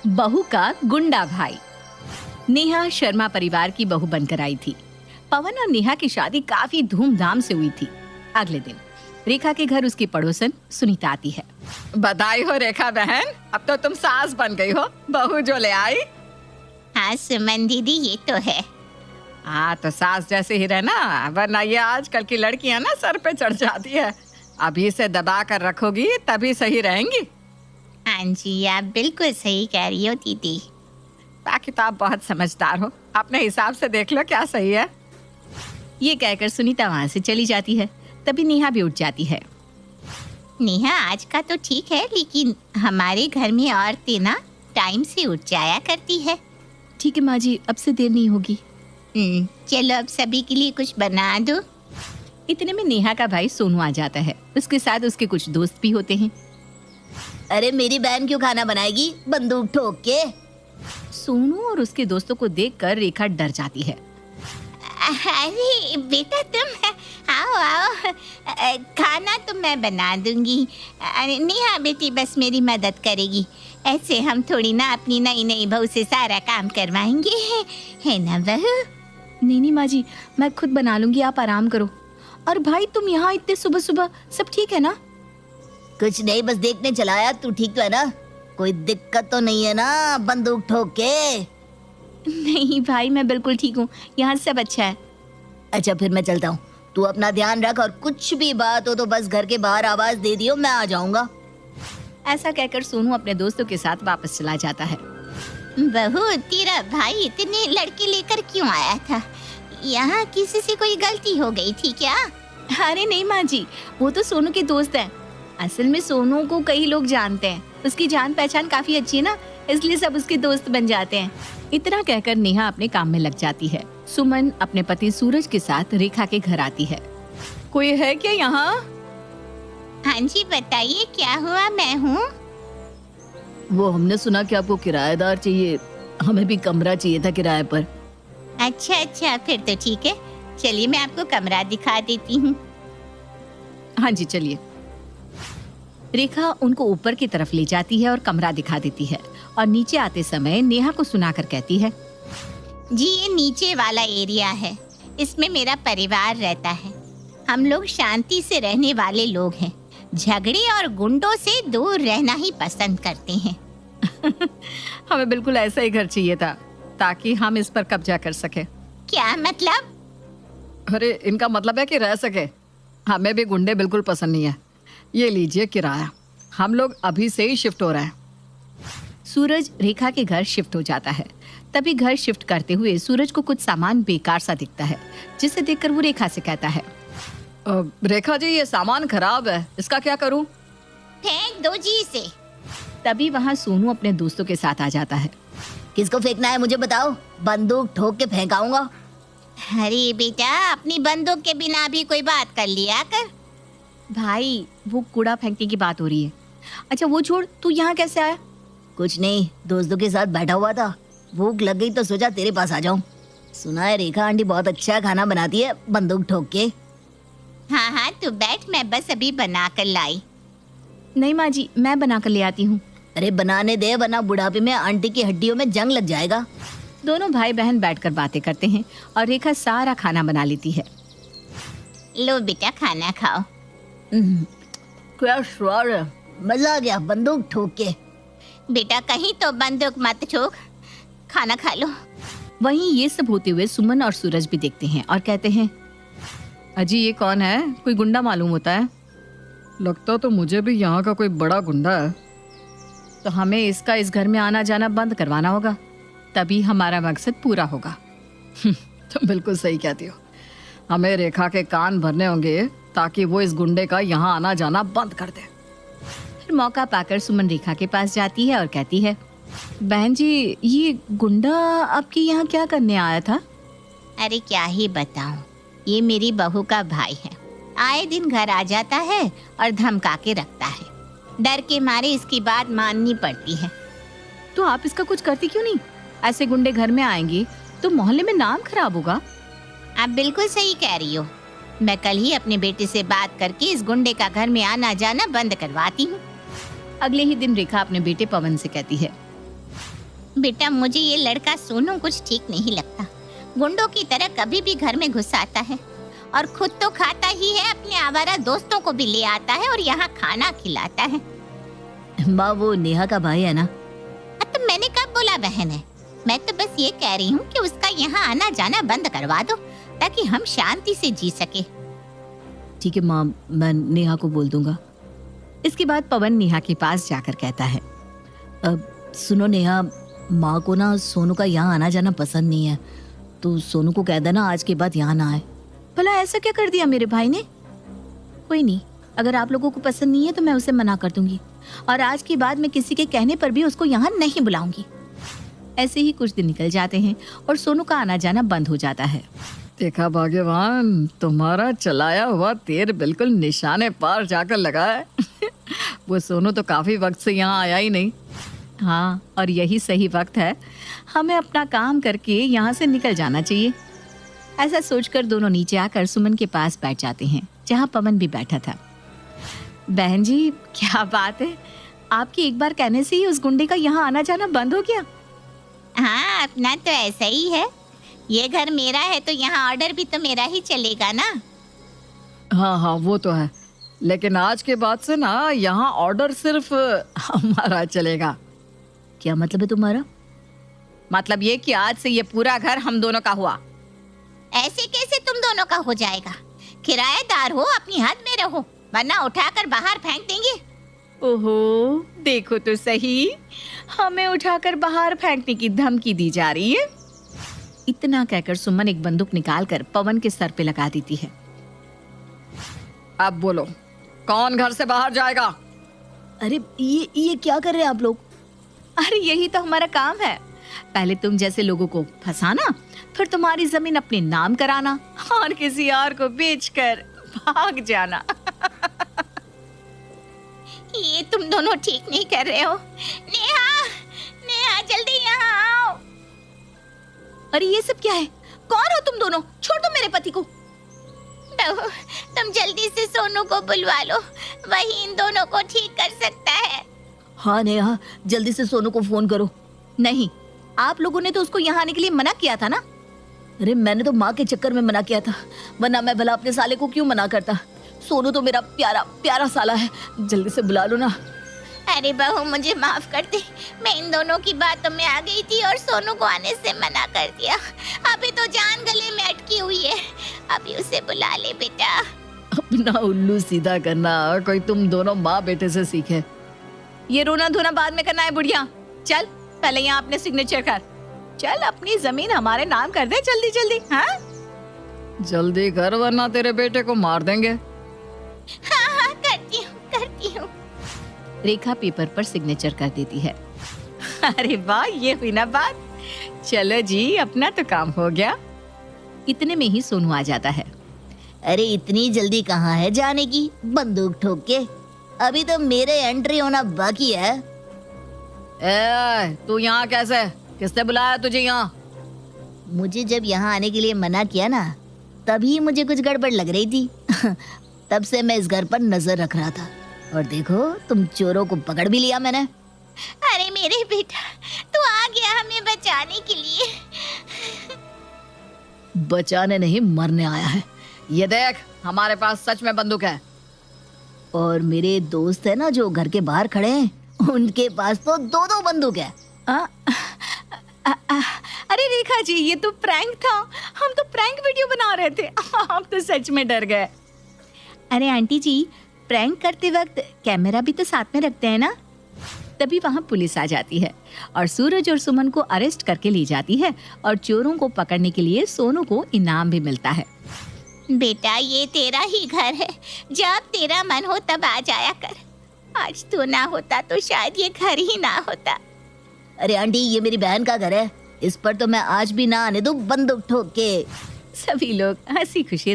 बहू का गुंडा भाई। नेहा शर्मा परिवार की बहू बनकर आई थी। पवन और नेहा की शादी काफी धूमधाम से हुई थी। अगले दिन रेखा के घर उसकी पड़ोसन सुनीता आती है। बधाई हो रेखा बहन, अब तो तुम सास बन गई हो, बहू जो ले आई। हाँ सुमन दीदी, ये तो है। हाँ तो सास जैसे ही रहना, वरना ये आजकल की लड़कियां ना सर पे चढ़ जाती है। अभी से दबा कर रखोगी तभी सही रहेंगी। हाँ जी, आप बिल्कुल सही कह रही हो दीदी। बाकी तो आप बहुत समझदार हो, अपने हिसाब से देख लो क्या सही है। ये कहकर सुनीता वहाँ से चली जाती है। तभी नेहा भी उठ जाती है। नेहा, आज का तो ठीक है, लेकिन हमारे घर में औरतें ना टाइम से उठ जाया करती है। ठीक है माँ जी, अब से देर नहीं होगी। चलो अब सभी के लिए कुछ बना दो। इतने में नेहा का भाई सोनू आ जाता है। उसके साथ उसके कुछ दोस्त भी होते हैं। अरे मेरी बहन क्यों खाना बनाएगी बंदूक ठोक के? सोनू और उसके दोस्तों को देखकर रेखा डर जाती है। अरे बेटा तुम आओ आओ, खाना तो मैं बना दूंगी। अरे नेहा बेटी बस मेरी मदद करेगी। ऐसे हम थोड़ी ना अपनी नई नई बहू से सारा काम करवाएंगे, है ना बहू? नहीं माँ जी, मैं खुद बना लूंगी, आप आराम करो। और भाई तुम यहाँ इतने सुबह सुबह, सब ठीक है ना? कुछ नहीं, बस देखने चलाया। तू ठीक तो है ना? कोई दिक्कत तो नहीं है ना बंदूक ठोक के? नहीं भाई, मैं बिल्कुल ठीक हूँ, यहाँ सब अच्छा है। अच्छा फिर मैं चलता हूँ, तू अपना ध्यान रख और कुछ भी बात हो तो बस घर के बाहर आवाज दे दियो, मैं आ जाऊंगा। ऐसा कहकर सोनू अपने दोस्तों के साथ वापस चला जाता है। बहू, तेरा भाई इतने लड़के लेकर क्यों आया था? यहाँ किसी से कोई गलती हो गई थी क्या? अरे नहीं माँ जी, वो तो सोनू के दोस्त हैं। असल में सोनू को कई लोग जानते हैं, उसकी जान पहचान काफी अच्छी है ना, इसलिए सब उसके दोस्त बन जाते हैं। इतना कहकर नेहा अपने काम में लग जाती है। सुमन अपने पति सूरज के साथ रेखा के घर आती है। कोई है क्या यहाँ? हाँ जी बताइए, क्या हुआ? मैं हूँ। वो हमने सुना कि आपको किराएदार चाहिए, हमें भी कमरा चाहिए था किराए पर। अच्छा, फिर तो ठीक है, चलिए मैं आपको कमरा दिखा देती हूँ। हाँ जी चलिए। रेखा उनको ऊपर की तरफ ले जाती है और कमरा दिखा देती है, और नीचे आते समय नेहा को सुनाकर कहती है, जी ये नीचे वाला एरिया है, इसमें मेरा परिवार रहता है। हम लोग शांति से रहने वाले लोग हैं, झगड़े और गुंडों से दूर रहना ही पसंद करते हैं। हमें बिल्कुल ऐसा ही घर चाहिए था, ताकि हम इस पर कब्जा कर सके। क्या मतलब? अरे इनका मतलब है कि रह सके। हमें भी गुंडे बिल्कुल पसंद नहीं है। ये लीजिए किराया, हम लोग अभी से ही शिफ्ट हो रहे हैं। सूरज रेखा के घर शिफ्ट हो जाता है। तभी घर शिफ्ट करते हुए सूरज को कुछ सामान बेकार सा दिखता है, जिसे देखकर वो रेखा से कहता है, रेखा जी ये सामान खराब है, इसका क्या करूं? फेंक दो जी इसे। तभी वहाँ सोनू अपने दोस्तों के साथ आ जाता है। किसको फेंकना है मुझे बताओ, बंदूक ठोक के फेंकाऊंगा। अरे बेटा, अपनी बंदूक के बिना भी कोई बात कर लिया कर। भाई वो कूड़ा फेंकने की बात हो रही है। अच्छा वो छोड़, तू यहाँ कैसे आया? कुछ नहीं, दोस्तों के साथ बैठा हुआ था, भूख लग गई तो सोचा तेरे पास आ जाऊं। सुना है रेखा आंटी बहुत अच्छा खाना बनाती है बंदूक ठोक के। हाँ तू बैठ, मैं बस अभी बना कर लाई। नहीं माँ जी, मैं बना कर ले आती हूँ। अरे बनाने दे, वरना बुढ़ापे में आंटी की हड्डियों में जंग लग जाएगा। दोनों भाई बहन बैठकर बातें करते हैं और रेखा सारा खाना बना लेती है। लो बेटा खाना खाओ। क्या स्वाद है, मजा आ गया बंदूक ठोक के। बेटा कहीं तो बंदूक मत ठोक, खाना खा लो। वहीं ये सब होते हुए सुमन और सूरज भी देखते हैं और कहते हैं, अजी ये कौन है? कोई गुंडा मालूम होता है। लगता तो मुझे भी यहाँ का कोई बड़ा गुंडा है। तो हमें इसका इस घर में आना जाना बंद करवाना होगा, तभी हमारा मकसद पूरा होगा। तुम बिल्कुल सही कहती हो, हमें रेखा के कान भरने होंगे ताकि वो इस गुंडे का यहाँ आना जाना बंद कर दे। फिर मौका पाकर सुमन रेखा के पास जाती है और कहती है, बहन जी ये गुंडा आपके यहाँ क्या करने आया था? अरे क्या ही बताऊं, ये मेरी बहू का भाई है। आए दिन घर आ जाता है और धमका के रखता है, डर के मारे इसकी बात माननी पड़ती है। तो आप इसका कुछ करती क्यों नहीं? ऐसे गुंडे घर में आएंगे तो मोहल्ले में नाम खराब होगा। आप बिल्कुल सही कह रही हो, मैं कल ही अपने बेटे से बात करके इस गुंडे का घर में आना जाना बंद करवाती हूँ। अगले ही दिन रेखा अपने बेटे पवन से कहती है, बेटा मुझे ये लड़का सोनू कुछ ठीक नहीं लगता। गुंडों की तरह कभी भी घर में घुस आता है और खुद तो खाता ही है, अपने आवारा दोस्तों को भी ले आता है और यहाँ खाना खिलाता है। माँ वो नेहा का भाई है ना? तो मैंने कब बोला बहन है? मैं तो बस ये कह रही हूँ कि उसका यहाँ आना जाना बंद करवा दो ताकि हम शांति से जी सके। ठीक है माँ, मैं नेहा को बोल दूंगा। इसके बाद पवन नेहा के पास जाकर कहता है, अब सुनो नेहा, माँ को ना सोनू का यहाँ आना जाना पसंद नहीं है, तो सोनू को कह देना आज के बाद यहाँ ना आए। भला ऐसा क्या कर दिया मेरे भाई ने? कोई नहीं, अगर आप लोगों को पसंद नहीं है तो मैं उसे मना कर दूंगी और आज के बाद मैं किसी के कहने पर भी उसको यहाँ नहीं बुलाऊंगी। ऐसे ही कुछ दिन निकल जाते हैं और सोनू का आना जाना बंद हो जाता है। देखा भाग्यवान, तुम्हारा चलाया हुआ तीर बिल्कुल निशाने पार जाकर लगा है। वो सोनू तो काफी वक्त से यहाँ आया ही नहीं। हाँ, और यही सही वक्त है, हमें अपना काम करके यहाँ से निकल जाना चाहिए। ऐसा सोचकर दोनों नीचे आकर सुमन के पास बैठ जाते हैं जहाँ पवन भी बैठा था। बहन जी, क्या बात है, आपकी एक बार कहने से ही उस गुंडे का यहाँ आना जाना बंद हो गया? हाँ, अपना तो ऐसा ही है। ये घर मेरा है तो यहाँ ऑर्डर भी तो मेरा ही चलेगा ना। हाँ हाँ वो तो है, लेकिन आज के बाद से ना यहाँ ऑर्डर सिर्फ हमारा चलेगा। क्या मतलब है तुम्हारा? मतलब ये कि आज से ये पूरा घर हम दोनों का हुआ। ऐसे कैसे तुम दोनों का हो जाएगा? किराएदार हो, अपनी हद में रहो, वरना उठाकर बाहर फेंक देंगे। ओहो, देखो तो सही, हमें उठाकर बाहर फेंकने की धमकी दी जा रही है। इतना कहकर सुमन एक बंदूक निकालकर पवन के सर पे लगा देती है। अब बोलो, कौन घर से बाहर जाएगा? अरे ये क्या कर रहे हैं आप लोग? अरे यही तो हमारा काम है, पहले तुम जैसे लोगों को फंसाना, फिर तुम्हारी जमीन अपने नाम कराना और किसी और को बेचकर भाग जाना। ये तुम दोनों ठीक नहीं कर रहे हो। नेहा, नेहा जल्दी यहाँ आओ। अरे ये सब क्या है? कौन हो तुम दोनों? छोड़ दो मेरे पति को। बहू, तुम जल्दी से सोनू को बुलवा लो, वही इन दोनों को ठीक कर सकता है। हाँ नेहा, जल्दी से सोनू को फोन करो। नहीं, आप लोगों ने तो उसको यहाँ आने के लिए मना किया था ना। अरे मैंने तो माँ के चक्कर में मना किया था, वरना मैं भला अपने साले को क्यों मना करता। सोनू तो मेरा प्यारा प्यारा साला है, जल्दी से बुला लो ना। अरे बहू, मुझे माफ कर दे, मैं इन दोनों की बातों में आ गई थी और सोनू को आने से मना कर दिया। अभी तो जान गले में अटकी हुई है, अभी उसे बुला ले बेटा। अपना उल्लू सीधा करना कोई तुम दोनों माँ बेटे से सीखे। ये रोना धोना बाद में करना है बुढ़िया। चल पहले यहाँ अपने सिग्नेचर कर। चल अपनी जमीन हमारे नाम कर दे जल्दी जल्दी। हाँ जल्दी कर वरना तेरे बेटे को मार देंगे। हाँ हाँ, करती हूँ। रेखा पेपर पर सिग्नेचर कर देती है। अरे वाह, ये हुई ना बात। चलो जी, अपना तो काम हो गया। इतने में ही सोनू आ जाता है। अरे इतनी जल्दी कहाँ है जाने की, बंदूक ठोक के? अभी तो मेरे एंट्री होना बाकी है। तू यहाँ कैसे? किसने बुलाया तुझे यहाँ? मुझे जब यहाँ आने के लिए मना किया ना, तभी मुझे कुछ गड़बड़ लग रही थी। तब से मैं इस घर पर नजर रख रहा था और देखो तुम चोरों को पकड़ भी लिया मैंने। अरे मेरे बेटा, तू आ गया हमें बचाने के लिए। बचाने नहीं, मरने आया है। ये देख, हमारे पास सच में बंदूक है। और मेरे दोस्त है ना जो घर के बाहर खड़े हैं, उनके पास तो दो दो बंदूक है। अरे रेखा जी, ये तो प्रैंक था, हम तो प्रैंक वीडियो बना रहे थे। आप तो सच में डर गए। अरे आंटी जी, प्रैंक करते वक्त कैमरा भी तो साथ में रखते हैं ना। तभी वहाँ पुलिस आ जाती है और सूरज और सुमन को अरेस्ट करके ले जाती है और चोरों को पकड़ने के लिए सोनू को इनाम भी मिलता है। बेटा, ये तेरा ही घर है, जब तेरा मन हो तब आ जाया कर। आज तू ना होता तो शायद ये घर ही ना होता। अरे आंटी, ये मेरी बहन का घर है, इस पर तो मैं आज भी ना आने दूं बंदूक ठोक के। सभी लोग हंसी खुशी